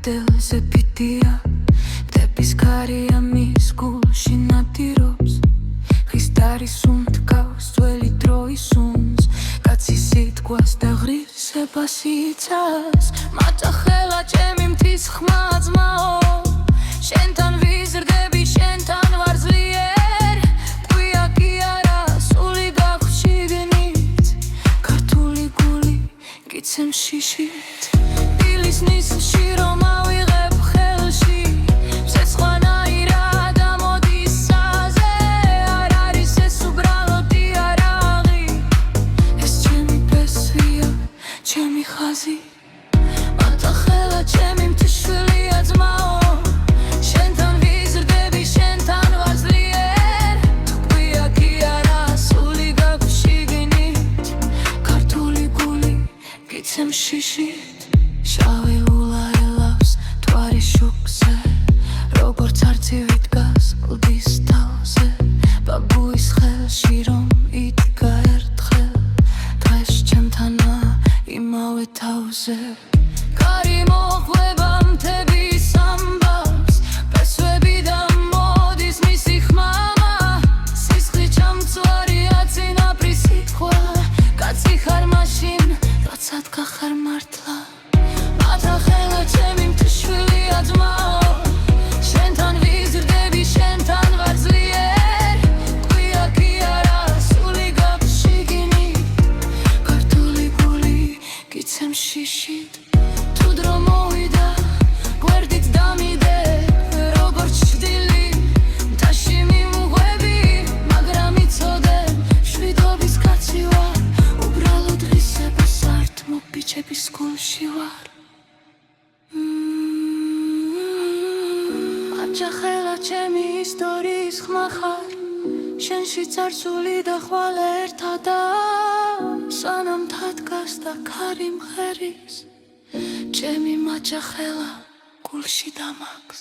კედელზე ფიტია დების ქარია მის გულში ნადირობს ხის დარის უმდგავს ძველი დროის უმს კაცი სიტყვას და ღირსებას იცავს მათა ხელა ჩემი მთის ხმა ძმაო შენთან ვიზრდები შენთან ვარ ძლიერ ყვია კი არა სული გაგვშიგნით ქართული გული გიცემ შიშით დილის ნისლში რომ ავიღებ ხელში მზესხვანაირად ამოდის საზე არ არის ეს უბრალოდ იარაღი ეს ჩემი ფესვია ჩემი ხაზი მათა ხელა ჩემი მთიშვილია ძმაო შენთან ვიზრდები შენთან ვარ ძლიერ ყვია კი არა სული გაგვშიგნით ქართული გული გიცემ შიშით შავი ულაელავს თვარის შუქზე როგორც არწივი დგას კლდის თავზე ბაბუის ხელში რომ იდგა ერთხელ დღეს ჩემთანა იმავე თავზე კარი მოხვება მთების ამბავს ფესვები და მოდის მისი ხმამა სისხლი ჩამწვარია წინაპრის სიტყვა კაცი ხარ მაშინ როდესაც გახარ მართლა მათა ხელა ჩემი მთიშვილია ძმაო შენთან ვიზრდები შენთან ვარ ძლიერ ყვია კი არა სული გაგვშიგნით ქართული გული გიცემ შიშით თუ დრო მოვიდა გვერდით დამიდე როგორც ჩრდილი მთაში მიმღვები მაგრამ იცოდე შვიდობის კაცი ვარ უბრალოდ ღირსებას არტ მობიჩების გულში ვარ აჯახელა ჩემი ისტორიის ხმა ხარ შენში წარსული და ხვალ ერთადა სანამ თადგას და ქარი მღერის ჩემი მაჯახელა გულში დამაგს